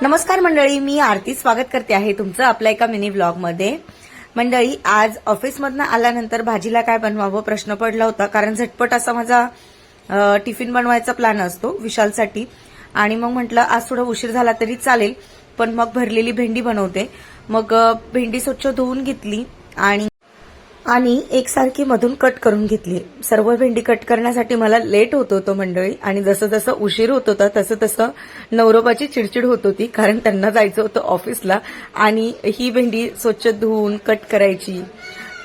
नमस्कार मंडळी, मी आरती स्वागत करते आहे तुमचं आपल्या एका मिनी व्लॉग मध्ये। मंडळी, आज ऑफिसमधनं आल्यानंतर भाजीला काय बनवावं प्रश्न पडला होता, कारण झटपट असा माझा टिफिन बनवायचा प्लॅन असतो विशालसाठी। आणि मग म्हटलं आज थोडा उशीर झाला तरी चालेल, पण मग भरलेली भेंडी बनवते। मग भेंडी स्वच्छ धुवून घेतली आणि एकसारखी मधून कट करून घेतली। सर्व भेंडी कट करण्यासाठी मला लेट होत होतं मंडळी, आणि जसं जसं उशीर होत होता तसं तसं नवरोबाची चिडचिड होत होती, कारण त्यांना जायचं होतं ऑफिसला आणि ही भेंडी स्वच्छ धुवून कट करायची,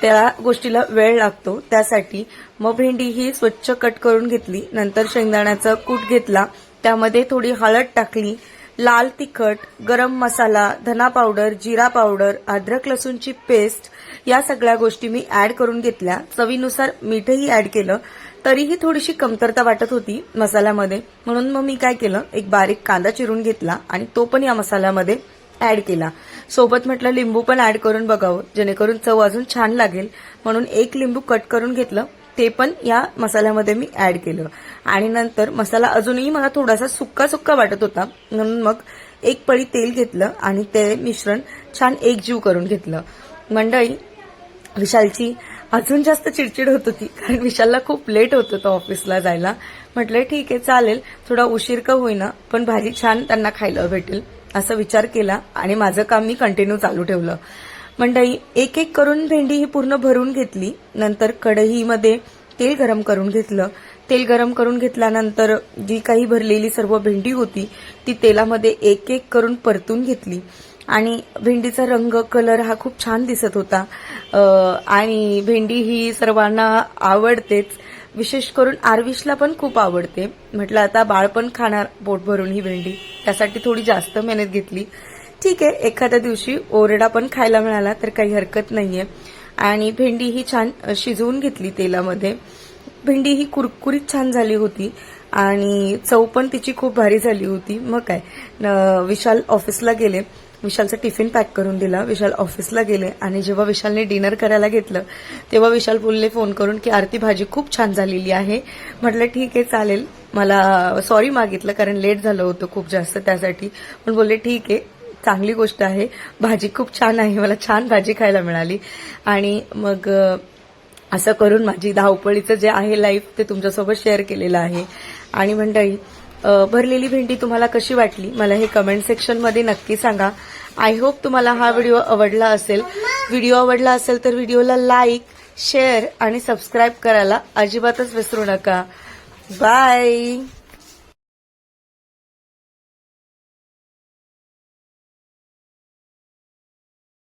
त्या गोष्टीला वेळ लागतो। त्यासाठी मग भेंडी ही स्वच्छ कट करून घेतली। नंतर शेंगदाण्याचा कूट घेतला, त्यामध्ये थोडी हळद टाकली, लाल तिखट, गरम मसाला, धना पावडर, जिरा पावडर, अद्रक लसूणची पेस्ट, या सगळ्या गोष्टी मी ऍड करून घेतल्या। चवीनुसार मीठही ऍड केलं, तरीही थोडीशी कमतरता वाटत होती मसाल्यामध्ये, म्हणून मग मी काय केलं, एक बारीक कांदा चिरून घेतला आणि तो पण या मसाल्यामध्ये ऍड केला। सोबत म्हटलं लिंबू पण ऍड करून बघावं, जेणेकरून चव अजून छान लागेल, म्हणून एक लिंबू कट करून घेतलं, ते पण या मसाल्यामध्ये मी ऍड केलं। आणि नंतर मसाला अजूनही मला थोडासा सुक्का सुक्का वाटत होता, म्हणून मग एक पळी तेल घेतलं आणि ते मिश्रण छान एकजीव करून घेतलं। मंडळी, विशालची अजून जास्त चिडचिड होत होती, कारण विशालला खूप लेट होत होतं ऑफिसला जायला। म्हटलं ठीक आहे चालेल, थोडा उशीर का होईना पण भाजी छान त्यांना खायला भेटेल असा विचार केला आणि माझं काम मी कंटिन्यू चालू ठेवलं। मंडळी, एक एक करून भेंडी ही पूर्ण भरून घेतली। नंतर कढईमध्ये तेल गरम करून घेतलं। तेल गरम करून घेतल्यानंतर जी काही भरलेली सर्व भेंडी होती ती तेलामध्ये एक एक करून परतून घेतली आणि भेंडीचा रंग कलर हा खूप छान दिसत होता। आणि भेंडी ही सर्वांना आवडतेच, विशेष करून आरविशला पण खूप आवडते। म्हटलं आता बाळ पण खाणार पोट भरून ही भेंडी, त्यासाठी थोडी जास्त मेहनत घेतली। ठीक आहे, एखाद्या दिवशी ओरडा पण खायला मिळाला तर काही हरकत नाहीये। आणि भेंडी ही छान शिजवून घेतली तेलामध्ये। भेंडी ही कुरकुरीत छान झाली होती आणि चव पण तिची खूप भारी झाली होती। मग काय, विशाल ऑफिसला गेले, विशालचा टिफिन पॅक करून दिला, विशाल ऑफिसला गेले आणि जेव्हा विशालने डिनर करायला घेतलं तेव्हा विशाल बोलले फोन करून की आरती भाजी खूप छान झालेली आहे। म्हटलं ठीक आहे चालेल, मला सॉरी मागितलं कारण लेट झालं होतं खूप जास्त त्यासाठी, पण बोलले ठीक आहे चांगली गोष्ट आहे, भाजी खूप छान आहे, मला छान भाजी खायला मिळाली। आणि मग असं करून माझी धावपळीचं जे आहे लाईफ ते तुमच्यासोबत शेअर केलेलं आहे। आणि मंडळी, भरलेली भेंडी तुम्हाला कशी वाटली मला हे कमेंट सेक्शन मध्ये नक्की सांगा। आय होप तुम्हाला हा व्हिडिओ आवडला असेल। व्हिडिओ आवडला असेल तर व्हिडिओला लाईक, शेअर आणि सबस्क्राईब करायला अजिबातच विसरू नका। बाय।